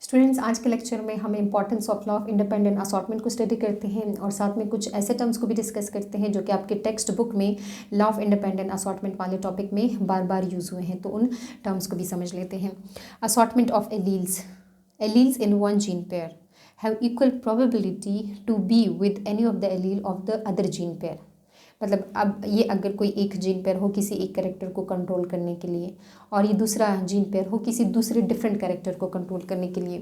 Students, आज के lecture में हम importance of law of independent assortment को स्टडी करते हैं और साथ में कुछ ऐसे टर्म्स को भी डिस्कस करते हैं जो कि आपके टेक्स्ट बुक में लॉ ऑफ इंडिपेंडेंट असॉर्टमेंट वाले टॉपिक में बार बार यूज़ हुए हैं, तो उन टर्म्स को भी समझ लेते हैं। Assortment of alleles in one gene pair have equal probability to be with any of the allele of the other gene pair. मतलब अब ये अगर कोई एक जीन पेयर हो किसी एक कैरेक्टर को कंट्रोल करने के लिए और ये दूसरा जीन पेयर हो किसी दूसरे डिफरेंट कैरेक्टर को कंट्रोल करने के लिए,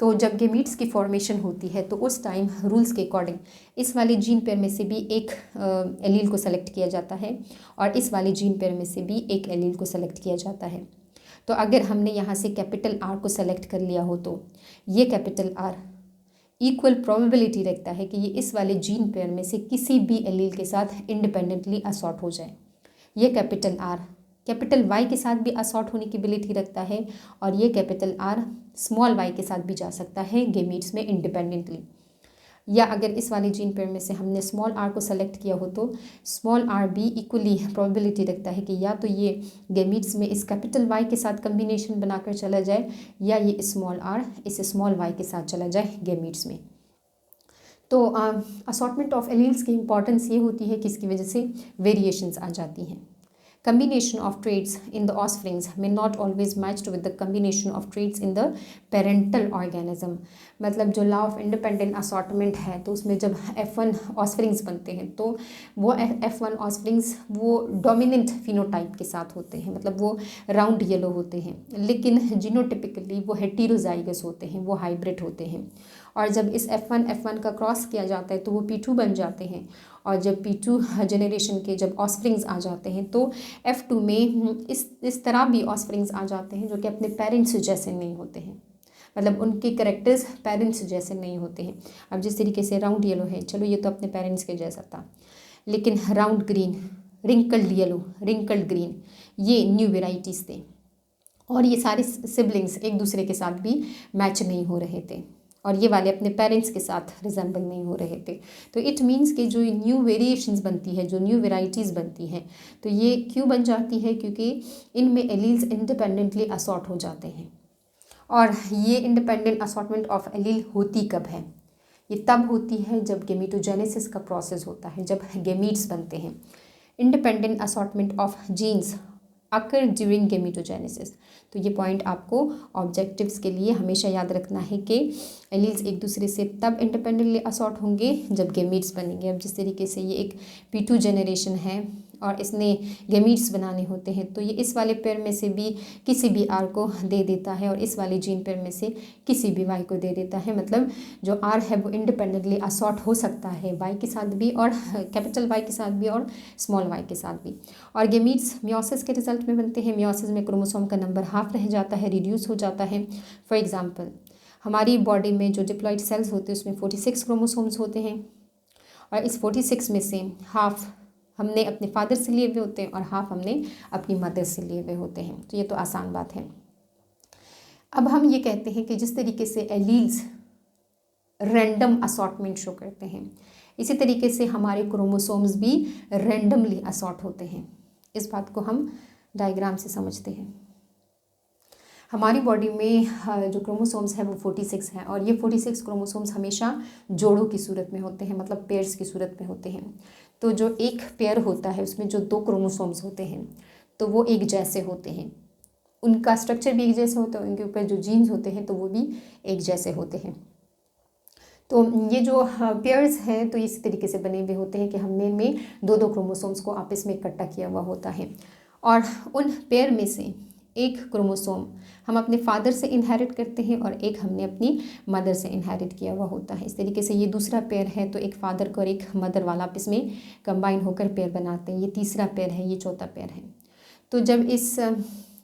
तो जब गेमीट्स की फॉर्मेशन होती है तो उस टाइम रूल्स के अकॉर्डिंग इस वाले जीन पेयर में से भी एक एलील को सेलेक्ट किया जाता है और इस वाले जीन पेयर में से भी एक एलील को सेलेक्ट किया जाता है। तो अगर हमने यहाँ से कैपिटल आर को सेलेक्ट कर लिया हो तो ये कैपिटल आर इक्वल प्रोबेबिलिटी रखता है कि ये इस वाले जीन पेयर में से किसी भी एलील के साथ इंडिपेंडेंटली असॉर्ट हो जाए। ये कैपिटल आर कैपिटल वाई के साथ भी असॉर्ट होने की एबिलिटी रखता है और ये कैपिटल आर स्मॉल वाई के साथ भी जा सकता है गेमीट्स में इंडिपेंडेंटली। या अगर इस वाले जीन पेयर में से हमने स्मॉल आर को सेलेक्ट किया हो तो स्मॉल आर भी इक्वली प्रोबेबिलिटी रखता है कि या तो ये गेमीट्स में इस कैपिटल वाई के साथ कम्बिनेशन बनाकर चला जाए या ये स्मॉल आर इस स्मॉल वाई के साथ चला जाए गेमीट्स में। तो असॉर्टमेंट ऑफ एलील्स की इंपॉर्टेंस ये होती है कि इसकी वजह से वेरिएशंस आ जाती हैं। Combination of traits in the offsprings may not always matched with the combination of traits in the parental organism। मतलब जो लॉ ऑफ इंडिपेंडेंट असॉर्टमेंट है तो उसमें जब F1 ऑस्प्रिंग्स बनते हैं तो वो F1 ऑस्प्रिंग्स वो डोमिनेंट फिनोटाइप के साथ होते हैं, मतलब वो राउंड येलो होते हैं, लेकिन जीनोटिपिकली वो हेटेरोजाइगस होते हैं, वो हाइब्रिड होते हैं। और जब इस F1 का क्रॉस किया जाता है तो वो P2 बन जाते हैं और जब P2 जनरेशन के जब ऑस्प्रिंग्स आ जाते हैं तो F2 में इस तरह भी ऑस्प्रिंग्स आ जाते हैं जो कि अपने पेरेंट्स जैसे नहीं होते हैं, मतलब उनके करेक्टर्स पेरेंट्स जैसे नहीं होते हैं। अब जिस तरीके से राउंड येलो है, चलो ये तो अपने पेरेंट्स के जैसा था, लेकिन round green, wrinkled yellow, wrinkled green, ये न्यू वेराइटीज़ थे और ये सारे सिबलिंग्स एक दूसरे के साथ भी मैच नहीं हो रहे थे और ये वाले अपने पेरेंट्स के साथ रिजेंबल नहीं हो रहे थे। तो इट मीन्स कि जो न्यू वेरिएशंस बनती है, जो न्यू वेराइटीज़ बनती हैं, तो ये क्यों बन जाती है? क्योंकि इनमें एलील्स इंडिपेंडेंटली असॉर्ट हो जाते हैं। और ये इंडिपेंडेंट असॉर्टमेंट ऑफ एलील होती कब है? ये तब होती है जब गेमीटोजेनेसिस का प्रोसेस होता है, जब गेमीट्स बनते हैं। Independent assortment of genes occur during gametogenesis. तो ये पॉइंट आपको ऑब्जेक्टिव्स के लिए हमेशा याद रखना है कि एलील्स एक दूसरे से तब इंडिपेंडेंटली असॉर्ट होंगे जब गेमीट्स बनेंगे। अब जिस तरीके से ये एक P2 जनरेशन है और इसने गेमीट्स बनाने होते हैं तो ये इस वाले पेयर में से भी किसी भी आर को दे देता है और इस वाले जीन पेयर में से किसी भी वाई को दे देता है। मतलब जो आर है वो इंडिपेंडेंटली असॉर्ट हो सकता है वाई के साथ भी और कैपिटल वाई के साथ भी और स्मॉल वाई के साथ भी। और गेमीट्स मियोसिस के रिजल्ट में बनते हैं। मियोसिस में क्रोमोसोम का नंबर हाफ रह जाता है, रिड्यूस हो जाता है। फॉर एग्जाम्पल, हमारी बॉडी में जो डिप्लॉइड सेल्स होते हैं उसमें 46 क्रोमोसोम्स होते हैं और इस 46 में से हाफ हमने अपने फादर से लिए हुए होते हैं और हाफ हमने अपनी मदर से लिए हुए होते हैं। तो ये तो आसान बात है। अब हम ये कहते हैं कि जिस तरीके से एलील्स रैंडम असॉर्टमेंट शो करते हैं, इसी तरीके से हमारे क्रोमोसोम्स भी रैंडमली असॉर्ट होते हैं। इस बात को हम डायग्राम से समझते हैं। हमारी बॉडी में जो क्रोमोसोम्स हैं वो 46 हैं और ये 46 क्रोमोसोम्स हमेशा जोड़ों की सूरत में होते हैं, मतलब पेयर्स की सूरत में होते हैं। तो जो एक पेयर होता है उसमें जो 2 क्रोमोसोम्स होते हैं तो वो एक जैसे होते हैं, उनका स्ट्रक्चर भी एक जैसा होता है, उनके ऊपर जो जीन्स होते हैं तो वो भी एक जैसे होते हैं। तो ये जो पेयर्स हैं तो इसी तरीके से बने हुए होते हैं कि हमने इनमें 2 क्रोमोसोम्स को आपस में इकट्ठा किया हुआ होता है और उन पेयर में से एक क्रोमोसोम हम अपने फादर से इनहेरिट करते हैं और एक हमने अपनी मदर से इनहेरिट किया हुआ होता है। इस तरीके से ये दूसरा पेयर है तो एक फादर का और एक मदर वाला आपस में कंबाइन होकर पेयर बनाते हैं। ये तीसरा पेयर है, ये चौथा पेयर है। तो जब इस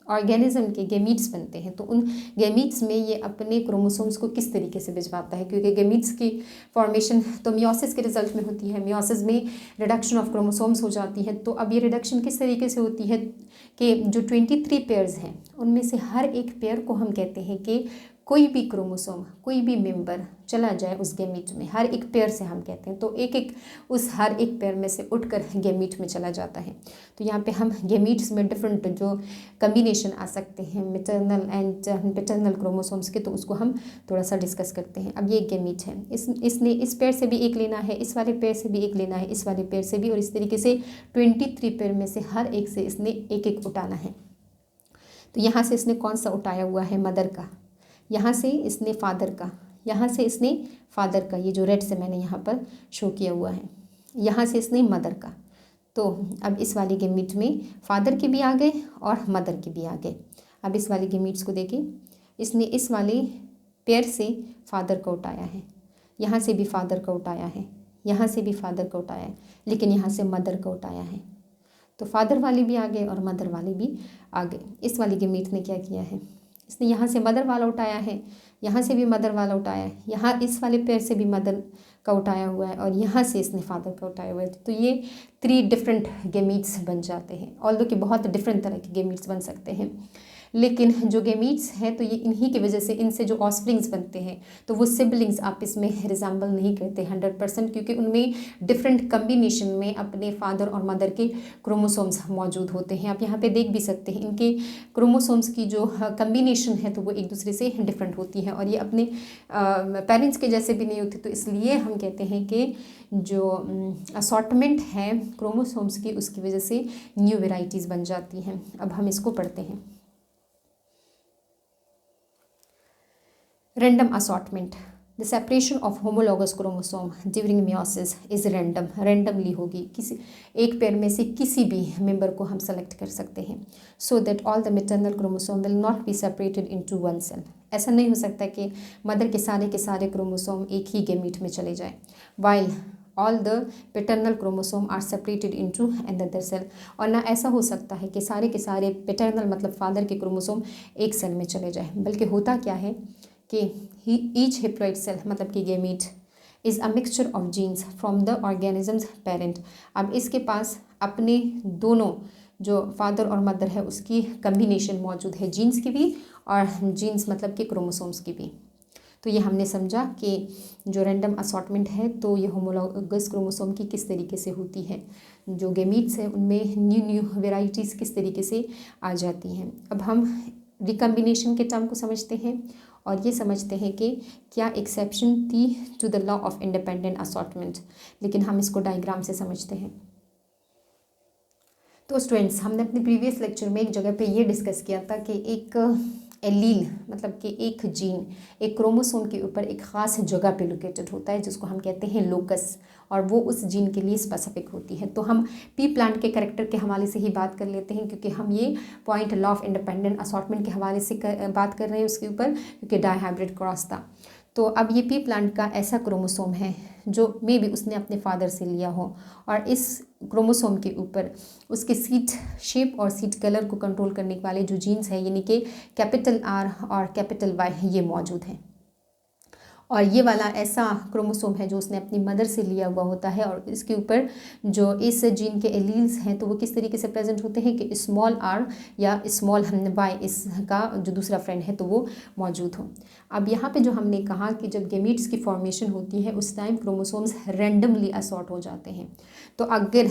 ऑर्गेनिज्म के गेमीट्स बनते हैं तो उन गेमीट्स में ये अपने क्रोमोसोम्स को किस तरीके से भिजवाता है, क्योंकि गेमीट्स की फॉर्मेशन तो मियोसिस के रिजल्ट में होती है। मियोसिस में रिडक्शन ऑफ क्रोमोसोम्स हो जाती है। तो अब ये रिडक्शन किस तरीके से होती है कि जो 23 पेयर्स हैं उनमें से हर एक पेयर को हम कहते हैं कि कोई भी क्रोमोसोम, कोई भी मेंबर चला जाए उस गैमीट में, हर एक पेयर से हम कहते हैं, तो एक एक उस हर एक पेयर में से उठकर गैमीट में चला जाता है। तो यहाँ पे हम गैमीट्स में डिफरेंट जो कम्बिनेशन आ सकते हैं मैटरनल एंड पैटर्नल क्रोमोसोम्स के, तो उसको हम थोड़ा सा डिस्कस करते हैं। अब ये एक गैमीट है, इसने इस पेयर से भी एक लेना है, इस वाले पेयर से भी एक लेना है, इस वाले पेयर से भी, और इस तरीके से 23 पेयर में से हर एक से इसने एक एक उठाना है। तो यहाँ से इसने कौन सा उठाया हुआ है, मदर का, यहाँ से इसने फादर का, यहाँ से इसने फादर का, ये जो रेड से मैंने यहाँ पर शो किया हुआ है, यहाँ से इसने मदर का। तो अब इस वाली गैमीट में फादर के भी आ गए और मदर के भी आ गए। अब इस वाली गैमीट्स को देखिए, इसने इस वाले पेयर से फादर का उठाया है, यहाँ से भी फादर का उठाया है, यहाँ से भी फादर का उठाया है, लेकिन यहाँ से मदर का उठाया है। तो फादर वाले भी आ गए और मदर वाले भी आ गए। इस वाली गैमीट ने क्या किया है, इसने यहाँ से मदर वाला उठाया है, यहाँ से भी मदर वाला उठाया है, यहाँ इस वाले पेयर से भी मदर का उठाया हुआ है, और यहाँ से इसने फादर का उठाया हुआ है। तो ये 3 डिफरेंट गैमीट्स बन जाते हैं। ऑल्दो कि बहुत डिफरेंट तरह के गैमीट्स बन सकते हैं, लेकिन जो गैमीट्स हैं तो ये इन्हीं की वजह से, इनसे जो ऑस्प्रिंग्स बनते हैं तो वो सिबलिंग्स आपस में रिजेंबल नहीं करते 100%, क्योंकि उनमें डिफरेंट कम्बिनेशन में अपने फादर और मदर के क्रोमोसोम्स मौजूद होते हैं। आप यहाँ पे देख भी सकते हैं इनके क्रोमोसोम्स की जो कम्बिनेशन है तो वो एक दूसरे से डिफरेंट होती है, और ये अपने पेरेंट्स के जैसे भी नहीं होते। तो इसलिए हम कहते हैं कि जो असॉर्टमेंट है क्रोमोसोम्स की, उसकी वजह से न्यू वेराइटीज़ बन जाती हैं। अब हम इसको पढ़ते हैं। Random assortment. The separation of homologous chromosome during meiosis is random. Randomly होगी, किसी एक पेयर में से किसी भी मेंबर को हम सेलेक्ट कर सकते हैं, so that all the maternal chromosome will not be separated into one cell. ऐसा नहीं हो सकता कि मदर के सारे क्रोमोसोम एक ही गैमीट में चले जाएं, while all the paternal chromosome are separated into another cell. और ना ऐसा हो सकता है कि सारे के सारे पैटर्नल मतलब फादर के क्रोमोसोम एक सेल में चले जाए, बल्कि होता क्या है कि ईच हेप्लॉइड सेल मतलब कि gamete is a mixture of genes from the organism's parent. अब इसके पास अपने दोनों जो फादर और मदर है उसकी कम्बिनेशन मौजूद है, जीन्स की भी और जीन्स मतलब कि क्रोमोसोम्स की भी। तो ये हमने समझा कि जो रैंडम असॉर्टमेंट है तो ये होमोलॉगस क्रोमोसोम की किस तरीके से होती है, जो गैमीट्स हैं उनमें न्यू वेराइटीज़ किस तरीके से आ जाती हैं। अब हम रिकम्बिनेशन के टर्म को समझते हैं और ये समझते हैं कि क्या एक्सेप्शन थी to the law of independent assortment, लेकिन हम इसको डायग्राम से समझते हैं। तो स्टूडेंट्स, हमने अपने प्रीवियस लेक्चर में एक जगह पे ये डिस्कस किया था कि एक एलील मतलब कि एक जीन एक क्रोमोसोम के ऊपर एक ख़ास जगह पे लोकेटेड होता है जिसको हम कहते हैं लोकस, और वो उस जीन के लिए स्पेसिफिक होती है। तो हम पी प्लांट के कैरेक्टर के हवाले से ही बात कर लेते हैं, क्योंकि हम ये point law of independent assortment के हवाले से बात कर रहे हैं उसके ऊपर, क्योंकि डायहाइब्रिड क्रॉस था। तो अब ये पी प्लांट का ऐसा क्रोमोसोम है जो मे बी उसने अपने फादर से लिया हो, और इस क्रोमोसोम के ऊपर उसके सीट शेप और सीट कलर को कंट्रोल करने वाले जो जीन्स हैं यानी कि कैपिटल आर और कैपिटल वाई ये मौजूद हैं। और ये वाला ऐसा क्रोमोसोम है जो उसने अपनी मदर से लिया हुआ होता है, और इसके ऊपर जो इस जीन के एलील्स हैं तो वो किस तरीके से प्रेजेंट होते हैं कि स्मॉल आर या स्मॉल वाई इसका जो दूसरा फ्रेंड है तो वो मौजूद हो। अब यहाँ पे जो हमने कहा कि जब गैमीट्स की फॉर्मेशन होती है उस टाइम क्रोमोसोम्स रैंडमली असॉर्ट हो जाते हैं। तो अगर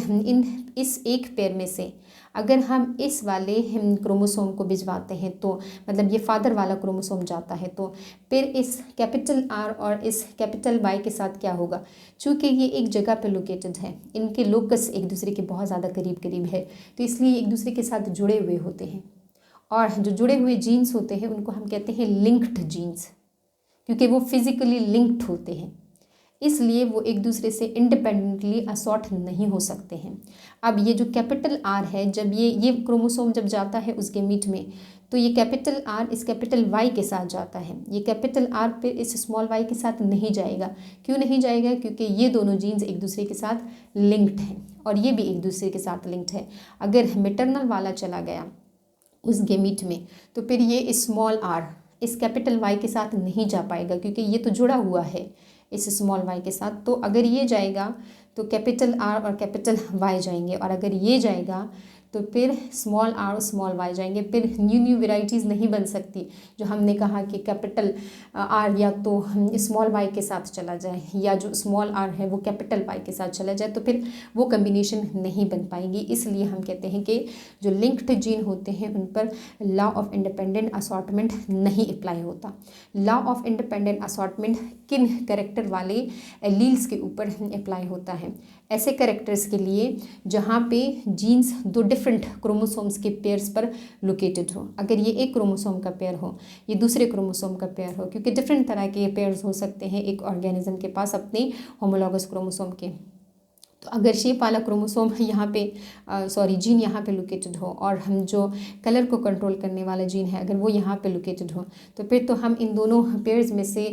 इस एक पेयर में से अगर हम इस वाले क्रोमोसोम को भिजवाते हैं तो मतलब ये फादर वाला क्रोमोसोम जाता है, तो फिर इस कैपिटल आर और इस कैपिटल वाई के साथ क्या होगा, चूँकि ये एक जगह पे लोकेटेड है, इनके लोकस एक दूसरे के बहुत ज़्यादा करीब करीब है, तो इसलिए एक दूसरे के साथ जुड़े हुए होते हैं। और जो जुड़े हुए जीन्स होते हैं उनको हम कहते हैं लिंक्ड जीन्स, क्योंकि वो फिजिकली लिंक्ड होते हैं, इसलिए वो एक दूसरे से इंडिपेंडेंटली असॉर्ट नहीं हो सकते हैं। अब ये जो कैपिटल आर है, जब ये क्रोमोसोम जब जाता है उस गैमीट में, तो ये कैपिटल आर इस कैपिटल वाई के साथ जाता है, ये कैपिटल आर पे इस स्मॉल वाई के साथ नहीं जाएगा। क्यों नहीं जाएगा? क्योंकि ये दोनों जीन्स एक दूसरे के साथ लिंक्ड हैं और ये भी एक दूसरे के साथ लिंक्ड है। अगर मैटरनल वाला चला गया उस गैमीट में तो फिर ये स्मॉल आर इस कैपिटल वाई के साथ नहीं जा पाएगा, क्योंकि ये तो जुड़ा हुआ है इस स्मॉल वाई के साथ। तो अगर ये जाएगा तो कैपिटल आर और कैपिटल वाई जाएंगे, और अगर ये जाएगा तो फिर स्मॉल आर और स्मॉल वाई जाएंगे, फिर न्यू वेराइटीज़ नहीं बन सकती। जो हमने कहा कि कैपिटल आर या तो स्मॉल वाई के साथ चला जाए या जो स्मॉल आर है वो कैपिटल वाई के साथ चला जाए, तो फिर वो कम्बिनेशन नहीं बन पाएंगी। इसलिए हम कहते हैं कि जो लिंक्ड जीन होते हैं उन पर लॉ ऑफ इंडिपेंडेंट असॉर्टमेंट नहीं अप्लाई होता। लॉ ऑफ इंडिपेंडेंट असॉर्टमेंट किन कैरेक्टर वाले एलील्स के ऊपर अप्लाई होता है? ऐसे कैरेक्टर्स के लिए जहाँ पे जीन्स दो डिफरेंट क्रोमोसोम्स के पेयर्स पर लोकेटेड हो। अगर ये एक क्रोमोसोम का पेयर हो, ये दूसरे क्रोमोसोम का पेयर हो, क्योंकि डिफरेंट तरह के पेयर्स हो सकते हैं एक ऑर्गेनिज्म के पास अपने होमोलॉगस क्रोमोसोम के। तो अगर शेप वाला क्रोमोसोम यहाँ पे जीन यहाँ पे लोकेटेड हो और हम जो कलर को कंट्रोल करने वाला जीन है अगर वो यहाँ पे लोकेटेड हो, तो फिर तो हम इन दोनों पेयर्स में से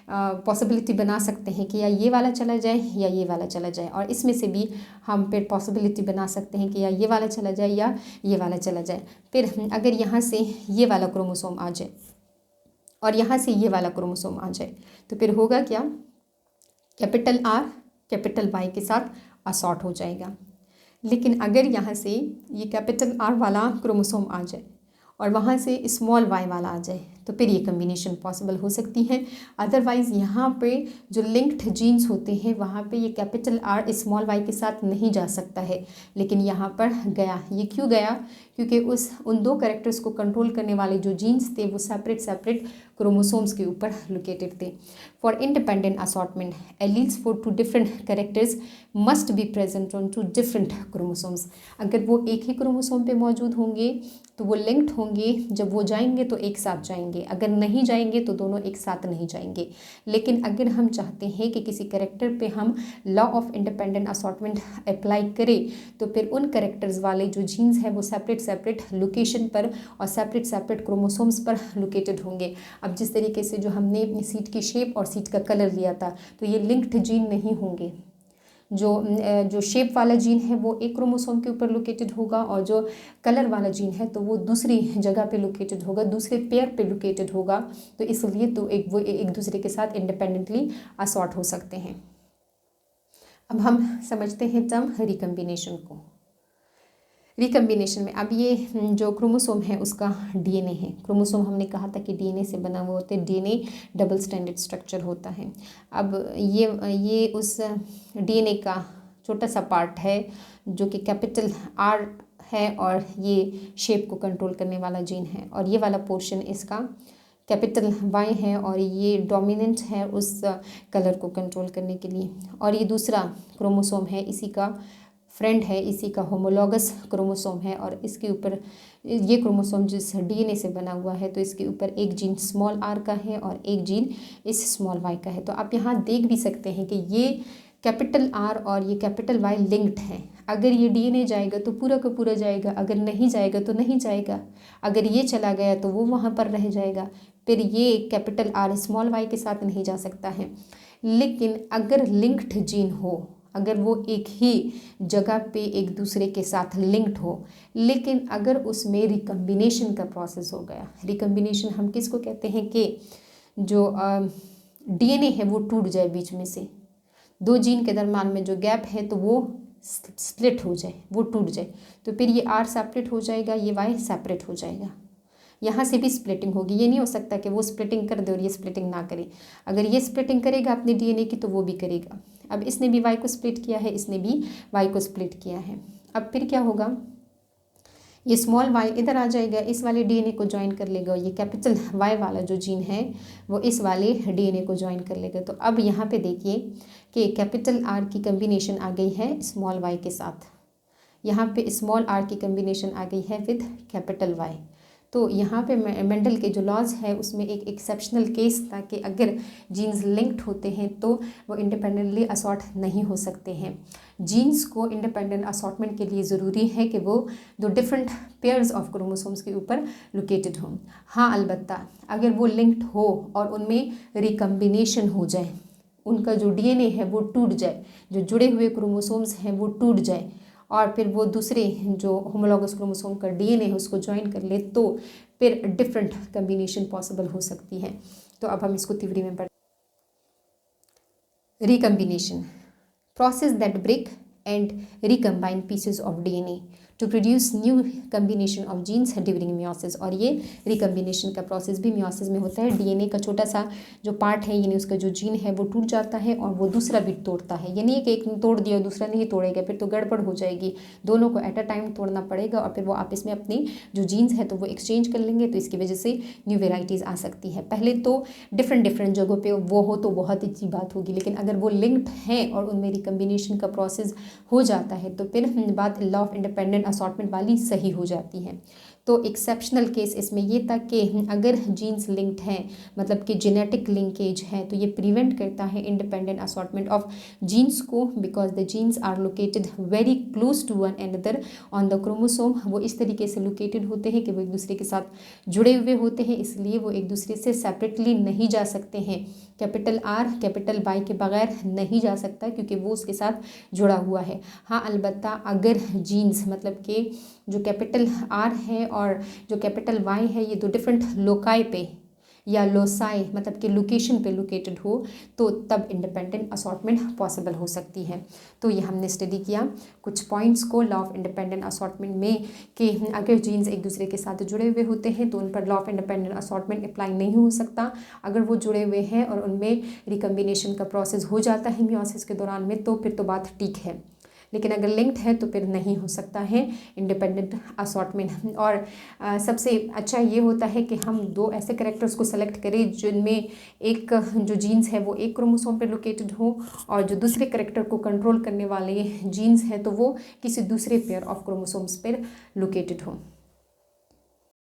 पॉसिबिलिटी बना सकते हैं कि या ये वाला चला जाए या ये वाला चला जाए, और इसमें से भी हम फिर पॉसिबिलिटी बना सकते हैं कि या ये वाला चला जाए या ये वाला चला जाए। फिर अगर यहाँ से ये वाला क्रोमोसोम आ जाए और यहाँ से ये वाला क्रोमोसोम आ जाए, तो फिर होगा क्या? कैपिटल आर कैपिटल वाई के साथ असॉर्ट हो जाएगा। लेकिन अगर यहाँ से ये कैपिटल आर वाला क्रोमोसोम आ जाए और वहाँ से स्मॉल वाई वाला आ जाए, तो फिर ये कम्बिनेशन पॉसिबल हो सकती है। अदरवाइज़ यहाँ पे जो लिंक्ड जीन्स होते हैं वहाँ पे ये कैपिटल आर स्मॉल वाई के साथ नहीं जा सकता है, लेकिन यहाँ पर गया। ये क्यों गया? क्योंकि उन दो कैरेक्टर्स को कंट्रोल करने वाले जो जीन्स थे वो सेपरेट क्रोमोसोम्स के ऊपर लोकेटेड थे। For independent assortment alleles for two different characters must be present on two different chromosomes. अगर वो एक ही क्रोमोसोम पे मौजूद होंगे तो वो लिंक्ड होंगे, जब वो जाएंगे तो एक साथ जाएंगे, अगर नहीं जाएंगे तो दोनों एक साथ नहीं जाएंगे। लेकिन अगर हम चाहते हैं कि किसी कैरेक्टर पे हम law of independent assortment apply करें, तो फिर उन कैरेक्टर्स वाले जो जीन्स हैं वो सेपरेट लोकेशन पर और सेपरेट क्रोमोसोम्स पर लोकेटेड होंगे। अब जिस तरीके से जो हमने सीट की शेप और सीट का कलर लिया था, तो ये लिंक्ड जीन नहीं होंगे। जो शेप वाला जीन है वो एक क्रोमोसोम के ऊपर लोकेटेड होगा और जो कलर वाला जीन है तो वो दूसरी जगह पे लोकेटेड होगा, दूसरे पेयर पे लोकेटेड होगा। तो इसलिए तो वो एक दूसरे के साथ इंडिपेंडेंटली असॉर्ट हो सकते हैं। अब हम समझते हैं टर्म रिकम्बिनेशन को। रिकम्बिनेशन में अब ये जो क्रोमोसोम है उसका डीएनए है। क्रोमोसोम हमने कहा था कि डीएनए से बना हुआ होता है, डीएनए डबल स्ट्रैंडेड स्ट्रक्चर होता है। अब ये उस डीएनए का छोटा सा पार्ट है जो कि कैपिटल आर है और ये शेप को कंट्रोल करने वाला जीन है, और ये वाला पोर्शन इसका कैपिटल वाई है और ये डोमिनेंट है उस कलर को कंट्रोल करने के लिए। और ये दूसरा क्रोमोसोम है, इसी का फ्रेंड है, इसी का होमोलॉगस क्रोमोसोम है, और इसके ऊपर ये क्रोमोसोम जिस डीएनए से बना हुआ है तो इसके ऊपर एक जीन स्मॉल आर का है और एक जीन इस स्मॉल वाई का है। तो आप यहाँ देख भी सकते हैं कि ये कैपिटल आर और ये कैपिटल वाई लिंक्ड है। अगर ये डीएनए जाएगा तो पूरा का पूरा जाएगा, अगर नहीं जाएगा तो नहीं जाएगा। अगर ये चला गया तो वो वहाँ पर रह जाएगा। फिर ये कैपिटल आर स्मॉल वाई के साथ नहीं जा सकता है। लेकिन अगर लिंक्ड जीन हो, अगर वो एक ही जगह पे एक दूसरे के साथ लिंक्ड हो, लेकिन अगर उसमें रिकम्बिनेशन का प्रोसेस हो गया। रिकम्बिनेशन हम किसको कहते हैं कि जो डीएनए है वो टूट जाए, बीच में से दो जीन के दरम्यान में जो गैप है तो वो स्प्लिट हो जाए, वो टूट जाए। तो फिर ये आर सेपरेट हो जाएगा, ये वाई सेपरेट हो जाएगा। यहाँ से भी स्प्लिटिंग होगी। ये नहीं हो सकता कि वो स्प्लिटिंग कर दे और ये स्प्लिटिंग ना करे। अगर ये स्प्लिटिंग करेगा अपने डीएनए की तो वो भी करेगा। अब इसने भी वाई को स्प्लिट किया है, इसने भी वाई को स्प्लिट किया है। अब फिर क्या होगा? ये स्मॉल वाई इधर आ जाएगा, इस वाले डीएनए को ज्वाइन कर लेगा। ये कैपिटल वाई वाला जो जीन है वो इस वाले डीएनए को ज्वाइन कर लेगा। तो अब यहाँ पे देखिए कि कैपिटल आर की कम्बिनेशन आ गई है स्मॉल वाई के साथ, यहाँ पे स्मॉल आर की कम्बिनेशन आ गई है विद कैपिटल वाई। तो यहाँ पे मेंडल के जो लॉज है उसमें एक एक्सेप्शनल केस था कि अगर जीन्स लिंक्ड होते हैं तो वो इंडिपेंडेंटली असॉर्ट नहीं हो सकते हैं। जीन्स को इंडिपेंडेंट असॉर्टमेंट के लिए ज़रूरी है कि वो दो डिफरेंट पेयर्स ऑफ क्रोमोसोम्स के ऊपर लोकेटेड हों। हाँ, अलबत्ता अगर वो लिंक्ड हो और उनमें रिकम्बिनेशन हो जाए, उनका जो डीएनए है वो टूट जाए, जो जुड़े हुए क्रोमोसोम्स हैं वो टूट जाए और फिर वो दूसरे जो होमोलॉगस क्रोमोसोम का डीएनए है उसको ज्वाइन कर ले, तो फिर डिफरेंट कम्बिनेशन पॉसिबल हो सकती है। तो अब हम इसको तिवरी में पढ़ते। Recombination, process that break and recombine pieces of DNA to produce new combination of genes during meiosis. और ये रिकम्बिनेशन का प्रोसेस भी मियोसिस में होता है। डीएनए का छोटा सा जो पार्ट है यानी उसका जो जीन है वो टूट जाता है और वो दूसरा भी तोड़ता है। ये नहीं है कि एक तोड़ दिया दूसरा नहीं तोड़ेगा, फिर तो गड़बड़ हो जाएगी। दोनों को एट अ टाइम तोड़ना पड़ेगा और फिर वो आपस में अपनी जो जीन्स है तो वो एक्सचेंज कर लेंगे, तो इसकी वजह से न्यू वेराइटीज़ आ सकती है। पहले तो डिफरेंट जगहों पे वो हो तो बहुत अच्छी बात होगी, लेकिन अगर वो लिंक्ड हैं और उनमें रिकम्बिनेशन का प्रोसेस हो जाता है तो फिर बात लॉ ऑफ इंडिपेंडेंट असॉर्टमेंट वाली सही हो जाती है। तो एक्सेप्शनल केस इसमें ये था कि अगर जीन्स लिंक्ड हैं, मतलब कि जेनेटिक लिंकेज है, तो ये प्रिवेंट करता है इंडिपेंडेंट असॉर्टमेंट ऑफ जीन्स को, because the genes are located very close to one another on the chromosome. वो इस तरीके से लोकेटेड होते हैं कि वो एक दूसरे के साथ जुड़े हुए होते हैं, इसलिए वो एक दूसरे से सेपरेटली नहीं जा सकते हैं। कैपिटल आर कैपिटल वाई के बगैर नहीं जा सकता क्योंकि वो उसके साथ जुड़ा हुआ है। हाँ, अलबत्ता अगर जीन्स मतलब कि जो कैपिटल आर है और जो कैपिटल वाई है ये दो डिफरेंट लोकाई पे या लोसाई मतलब कि लोकेशन पे लोकेटेड हो तो तब इंडिपेंडेंट असॉर्टमेंट पॉसिबल हो सकती है। तो ये हमने स्टडी किया कुछ पॉइंट्स को लॉ ऑफ इंडिपेंडेंट असॉर्टमेंट में कि अगर जीन्स एक दूसरे के साथ जुड़े हुए होते हैं तो उन पर law of independent assortment apply नहीं हो सकता। अगर वो जुड़े हुए हैं और उनमें रिकम्बिनेशन का प्रोसेस हो जाता है मियोसिस के दौरान में तो फिर तो बात ठीक है, लेकिन अगर लिंक्ड है तो फिर नहीं हो सकता है इंडिपेंडेंट असॉर्टमेंट। और सबसे अच्छा ये होता है कि हम दो ऐसे कैरेक्टर्स को सेलेक्ट करें जिनमें एक जो जीन्स है वो एक क्रोमोसोम पे लोकेटेड हो और जो दूसरे कैरेक्टर को कंट्रोल करने वाले जीन्स हैं तो वो किसी दूसरे पेयर ऑफ क्रोमोसोम्स पर लोकेटेड हो।